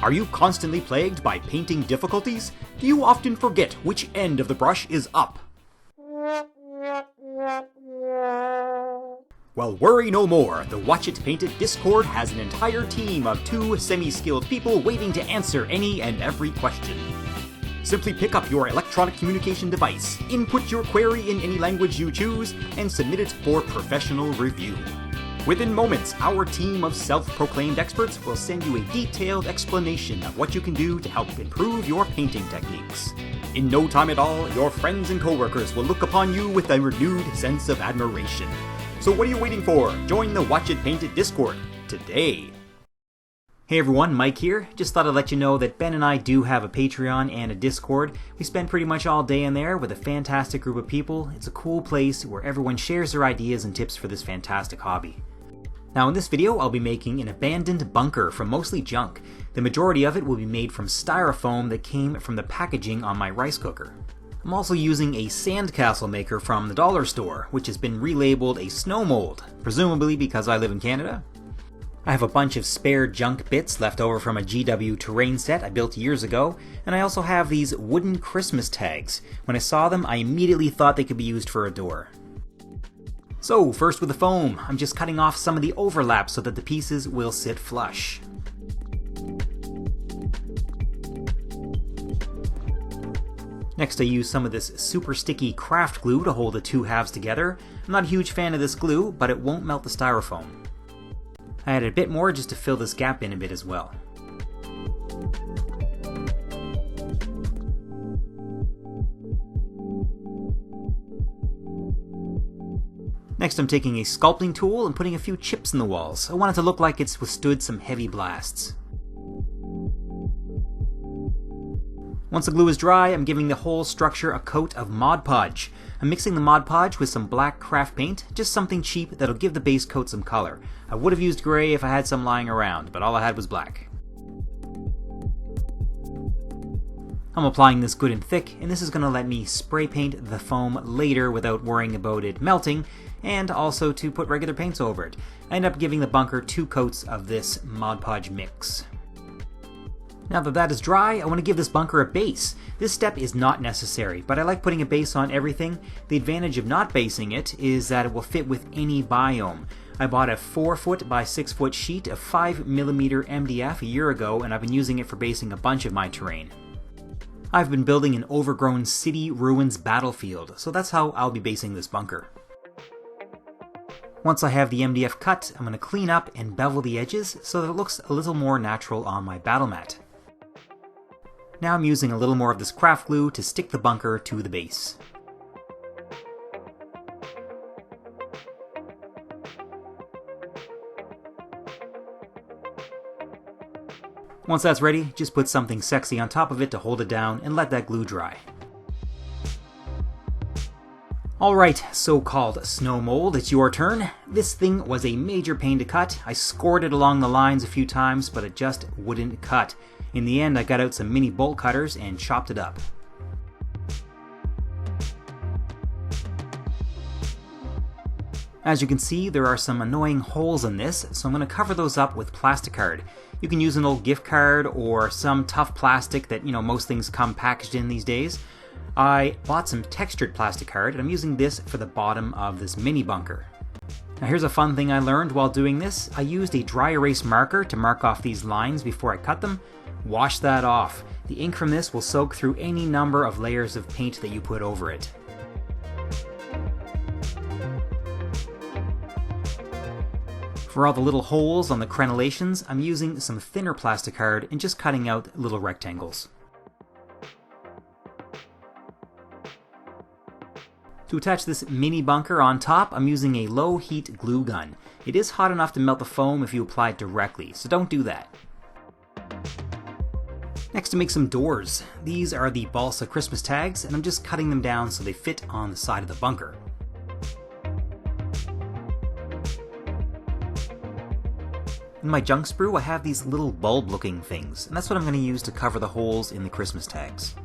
Are you constantly plagued by painting difficulties? Do you often forget which end of the brush is up? Well, worry no more. The Watch It Paint It Discord has an entire team of 2 semi-skilled people waiting to answer any and every question. Simply pick up your electronic communication device, input your query in any language you choose, and submit it for professional review. Within moments, our team of self-proclaimed experts will send you a detailed explanation of what you can do to help improve your painting techniques. In no time at all, your friends and coworkers will look upon you with a renewed sense of admiration. So what are you waiting for? Join the Watch It Paint It Discord today. Hey everyone, Mike here. Just thought I'd let you know that Ben and I do have a Patreon and a Discord. We spend pretty much all day in there with a fantastic group of people. It's a cool place where everyone shares their ideas and tips for this fantastic hobby. Now in this video, I'll be making an abandoned bunker from mostly junk. The majority of it will be made from styrofoam that came from the packaging on my rice cooker. I'm also using a sandcastle maker from the dollar store, which has been relabeled a snow mold, presumably because I live in Canada. I have a bunch of spare junk bits left over from a GW terrain set I built years ago, and I also have these wooden Christmas tags. When I saw them, I immediately thought they could be used for a door. So, first with the foam, I'm just cutting off some of the overlap so that the pieces will sit flush. Next I use some of this super sticky craft glue to hold the 2 halves together. I'm not a huge fan of this glue, but it won't melt the styrofoam. I added a bit more just to fill this gap in a bit as well. Next I'm taking a sculpting tool and putting a few chips in the walls. I want it to look like it's withstood some heavy blasts. Once the glue is dry, I'm giving the whole structure a coat of Mod Podge. I'm mixing the Mod Podge with some black craft paint, just something cheap that'll give the base coat some color. I would have used gray if I had some lying around, but all I had was black. I'm applying this good and thick, and this is going to let me spray paint the foam later without worrying about it melting, and also to put regular paints over it. I end up giving the bunker 2 coats of this Mod Podge mix. Now that that is dry, I want to give this bunker a base. This step is not necessary, but I like putting a base on everything. The advantage of not basing it is that it will fit with any biome. I bought a 4-foot by 6-foot sheet of 5mm MDF a year ago, and I've been using it for basing a bunch of my terrain. I've been building an overgrown city ruins battlefield, so that's how I'll be basing this bunker. Once I have the MDF cut, I'm going to clean up and bevel the edges so that it looks a little more natural on my battle mat. Now I'm using a little more of this craft glue to stick the bunker to the base. Once that's ready, just put something sexy on top of it to hold it down and let that glue dry. Alright, so-called snow mold, it's your turn. This thing was a major pain to cut. I scored it along the lines a few times, but it just wouldn't cut. In the end, I got out some mini bolt cutters and chopped it up. As you can see, there are some annoying holes in this, so I'm going to cover those up with plasticard. You can use an old gift card or some tough plastic that, most things come packaged in these days. I bought some textured plasticard, and I'm using this for the bottom of this mini bunker. Now here's a fun thing I learned while doing this. I used a dry erase marker to mark off these lines before I cut them. Wash that off. The ink from this will soak through any number of layers of paint that you put over it. For all the little holes on the crenellations, I'm using some thinner plasticard and just cutting out little rectangles. To attach this mini bunker on top, I'm using a low heat glue gun. It is hot enough to melt the foam if you apply it directly, so don't do that. Next, to make some doors. These are the balsa Christmas tags, and I'm just cutting them down so they fit on the side of the bunker. In my junk sprue, I have these little bulb-looking things, and that's what I'm going to use to cover the holes in the Christmas tags.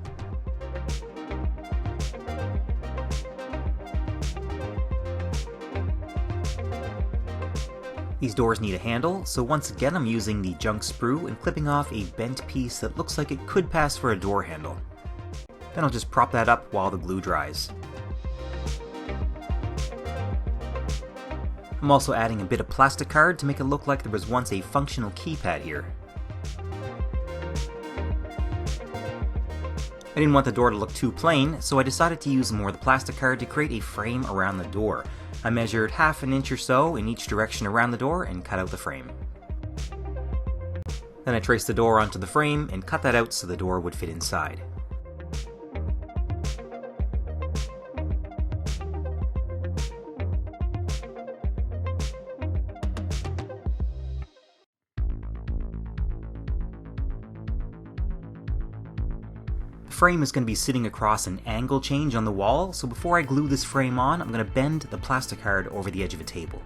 These doors need a handle, so once again I'm using the junk sprue and clipping off a bent piece that looks like it could pass for a door handle. Then I'll just prop that up while the glue dries. I'm also adding a bit of plastic card to make it look like there was once a functional keypad here. I didn't want the door to look too plain, so I decided to use more of the plastic card to create a frame around the door. I measured ½ an inch or so in each direction around the door and cut out the frame. Then I traced the door onto the frame and cut that out so the door would fit inside. The frame is going to be sitting across an angle change on the wall, so before I glue this frame on, I'm going to bend the plastic card over the edge of a table.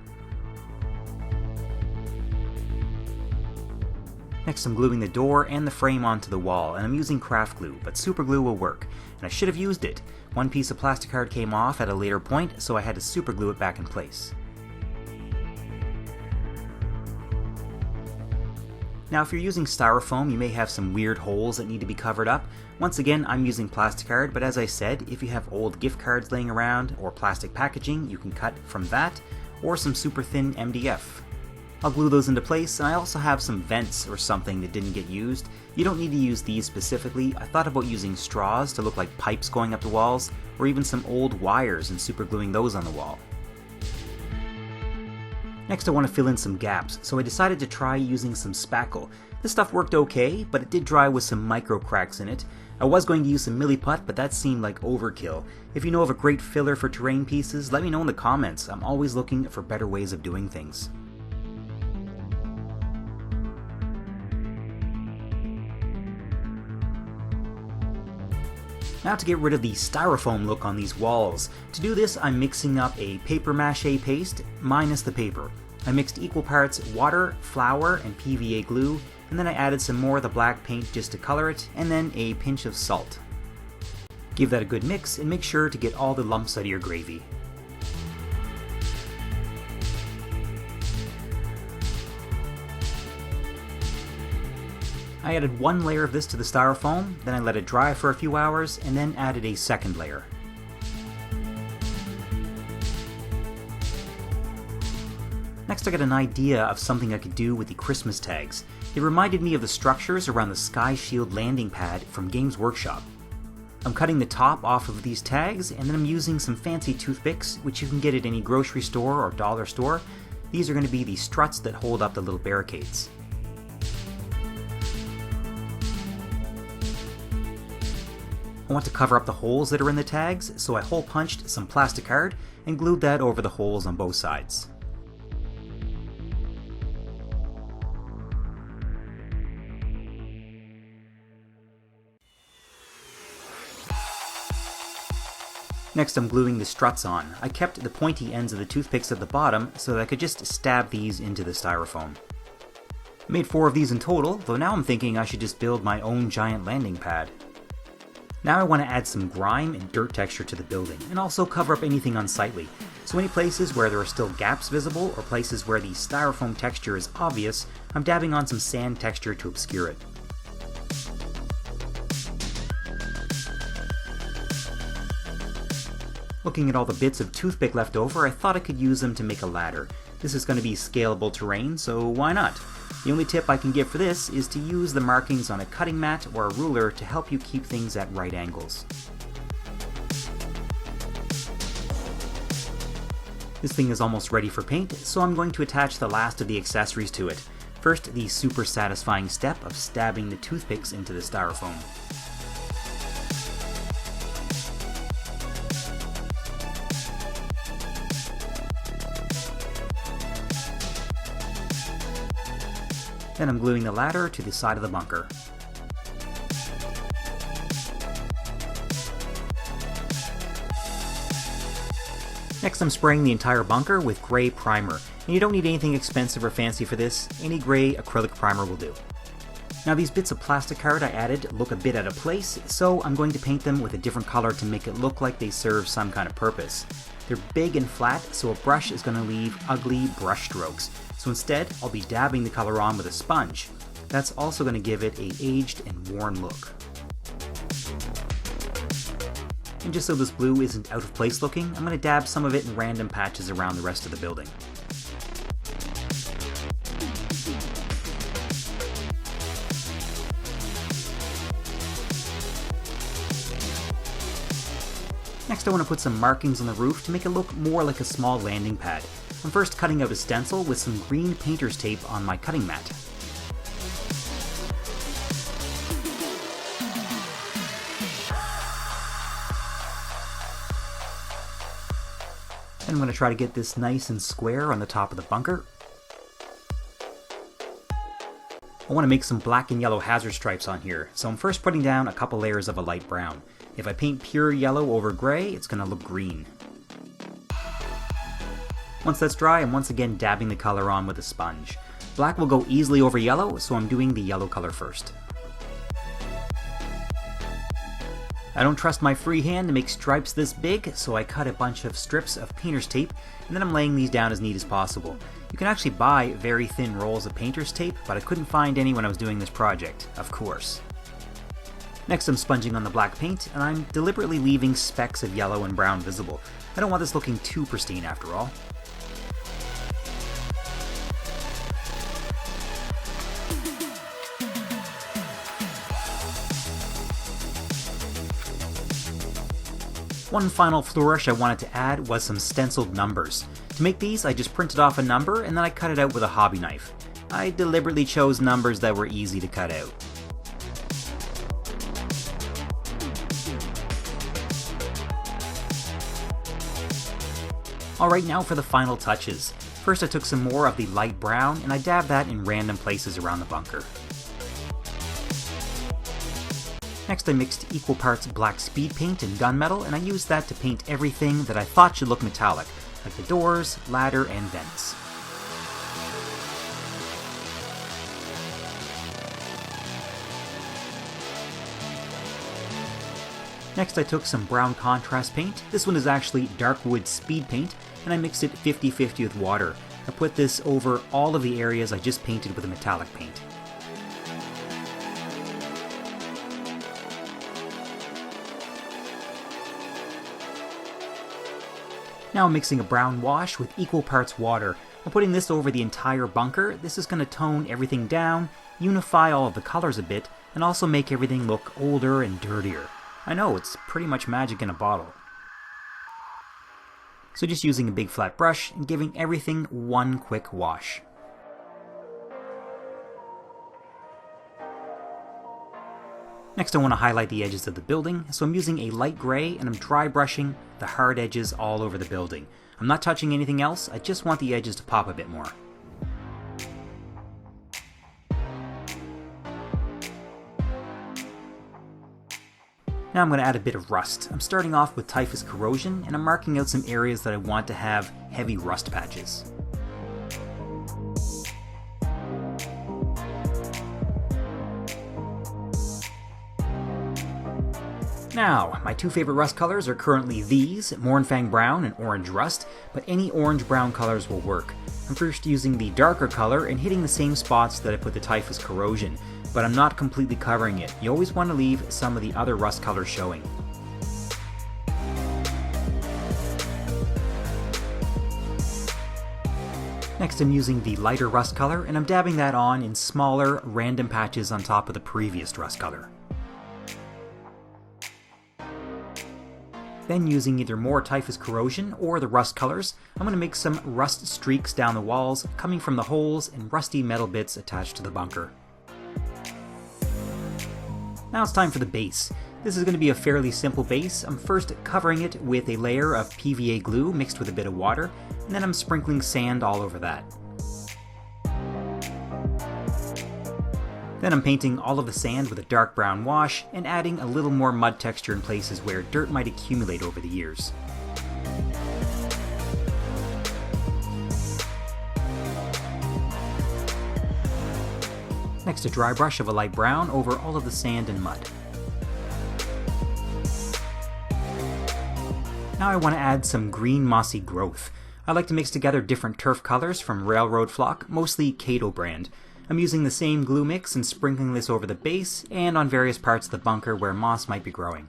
Next I'm gluing the door and the frame onto the wall, and I'm using craft glue, but super glue will work, and I should have used it. One piece of plastic card came off at a later point, so I had to super glue it back in place. Now if you're using styrofoam, you may have some weird holes that need to be covered up. Once again, I'm using plastic card, but as I said, if you have old gift cards laying around or plastic packaging, you can cut from that, or some super thin MDF. I'll glue those into place, and I also have some vents or something that didn't get used. You don't need to use these specifically. I thought about using straws to look like pipes going up the walls, or even some old wires and super gluing those on the wall. Next I want to fill in some gaps, so I decided to try using some spackle. This stuff worked okay, but it did dry with some micro cracks in it. I was going to use some milliput, but that seemed like overkill. If you know of a great filler for terrain pieces, let me know in the comments. I'm always looking for better ways of doing things. Now to get rid of the styrofoam look on these walls. To do this, I'm mixing up a paper mache paste minus the paper. I mixed equal parts water, flour, and PVA glue, and then I added some more of the black paint just to color it, and then a pinch of salt. Give that a good mix, and make sure to get all the lumps out of your gravy. I added one layer of this to the styrofoam, then I let it dry for a few hours, and then added a second layer. Next I got an idea of something I could do with the Christmas tags. It reminded me of the structures around the Sky Shield landing pad from Games Workshop. I'm cutting the top off of these tags, and then I'm using some fancy toothpicks, which you can get at any grocery store or dollar store. These are going to be the struts that hold up the little barricades. I want to cover up the holes that are in the tags, so I hole punched some plastic card and glued that over the holes on both sides. Next I'm gluing the struts on. I kept the pointy ends of the toothpicks at the bottom so that I could just stab these into the styrofoam. I made 4 of these in total, though now I'm thinking I should just build my own giant landing pad. Now I want to add some grime and dirt texture to the building, and also cover up anything unsightly. So any places where there are still gaps visible, or places where the styrofoam texture is obvious, I'm dabbing on some sand texture to obscure it. Looking at all the bits of toothpick left over, I thought I could use them to make a ladder. This is going to be scalable terrain, so why not? The only tip I can give for this is to use the markings on a cutting mat or a ruler to help you keep things at right angles. This thing is almost ready for paint, so I'm going to attach the last of the accessories to it. First, the super satisfying step of stabbing the toothpicks into the styrofoam. Then I'm gluing the ladder to the side of the bunker. Next I'm spraying the entire bunker with gray primer, and you don't need anything expensive or fancy for this. Any gray acrylic primer will do. Now these bits of plastic card I added look a bit out of place, so I'm going to paint them with a different color to make it look like they serve some kind of purpose. They're big and flat, so a brush is going to leave ugly brush strokes. So instead, I'll be dabbing the color on with a sponge. That's also going to give it an aged and worn look. And just so this blue isn't out of place looking, I'm going to dab some of it in random patches around the rest of the building. Next, I want to put some markings on the roof to make it look more like a small landing pad. I'm first cutting out a stencil with some green painter's tape on my cutting mat. Then I'm going to try to get this nice and square on the top of the bunker. I want to make some black and yellow hazard stripes on here, so I'm first putting down a couple layers of a light brown. If I paint pure yellow over gray, it's going to look green. Once that's dry, I'm once again dabbing the color on with a sponge. Black will go easily over yellow, so I'm doing the yellow color first. I don't trust my free hand to make stripes this big, so I cut a bunch of strips of painter's tape, and then I'm laying these down as neat as possible. You can actually buy very thin rolls of painter's tape, but I couldn't find any when I was doing this project, of course. Next, I'm sponging on the black paint, and I'm deliberately leaving specks of yellow and brown visible. I don't want this looking too pristine after all. One final flourish I wanted to add was some stenciled numbers. To make these, I just printed off a number and then I cut it out with a hobby knife. I deliberately chose numbers that were easy to cut out. Alright, now for the final touches. First I took some more of the light brown and I dabbed that in random places around the bunker. Next I mixed equal parts black speed paint and gunmetal, and I used that to paint everything that I thought should look metallic, like the doors, ladder, and vents. Next I took some brown contrast paint. This one is actually dark wood speed paint, and I mixed it 50-50 with water. I put this over all of the areas I just painted with a metallic paint. Now I'm mixing a brown wash with equal parts water. I'm putting this over the entire bunker. This is going to tone everything down, unify all of the colors a bit, and also make everything look older and dirtier. I know, it's pretty much magic in a bottle. So just using a big flat brush and giving everything one quick wash. Next I want to highlight the edges of the building, so I'm using a light gray and I'm dry brushing the hard edges all over the building. I'm not touching anything else, I just want the edges to pop a bit more. Now I'm going to add a bit of rust. I'm starting off with typhus corrosion and I'm marking out some areas that I want to have heavy rust patches. Now, my two favorite rust colors are currently these, Mournfang Brown and Orange Rust, but any orange-brown colors will work. I'm first using the darker color and hitting the same spots that I put the typhus corrosion, but I'm not completely covering it. You always want to leave some of the other rust colors showing. Next I'm using the lighter rust color and I'm dabbing that on in smaller, random patches on top of the previous rust color. Then using either more typhus corrosion or the rust colors, I'm going to make some rust streaks down the walls coming from the holes and rusty metal bits attached to the bunker. Now it's time for the base. This is going to be a fairly simple base. I'm first covering it with a layer of PVA glue mixed with a bit of water, and then I'm sprinkling sand all over that. Then I'm painting all of the sand with a dark brown wash and adding a little more mud texture in places where dirt might accumulate over the years. Next, a dry brush of a light brown over all of the sand and mud. Now I want to add some green mossy growth. I like to mix together different turf colors from Railroad Flock, mostly Kato brand. I'm using the same glue mix and sprinkling this over the base and on various parts of the bunker where moss might be growing.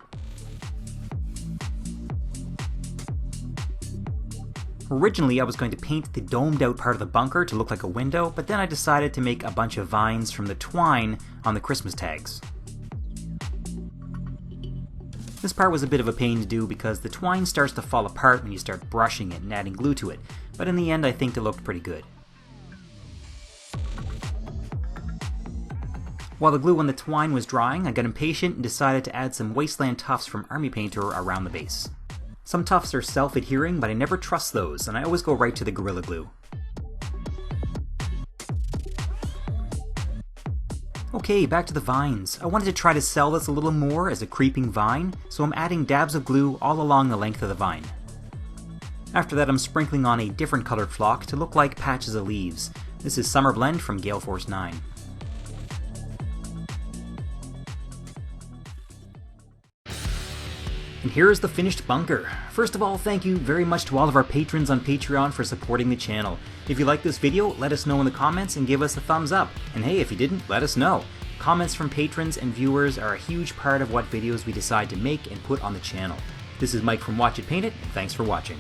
Originally, I was going to paint the domed out part of the bunker to look like a window, but then I decided to make a bunch of vines from the twine on the Christmas tags. This part was a bit of a pain to do because the twine starts to fall apart when you start brushing it and adding glue to it, but in the end I think it looked pretty good. While the glue on the twine was drying, I got impatient and decided to add some wasteland tufts from Army Painter around the base. Some tufts are self-adhering, but I never trust those, and I always go right to the Gorilla Glue. Okay, back to the vines. I wanted to try to sell this a little more as a creeping vine, so I'm adding dabs of glue all along the length of the vine. After that, I'm sprinkling on a different colored flock to look like patches of leaves. This is Summer Blend from Gale Force 9. And here is the finished bunker. First of all, thank you very much to all of our patrons on Patreon for supporting the channel. If you like this video, let us know in the comments and give us a thumbs up. And hey, if you didn't, let us know. Comments from patrons and viewers are a huge part of what videos we decide to make and put on the channel. This is Mike from Watch It Paint It, and thanks for watching.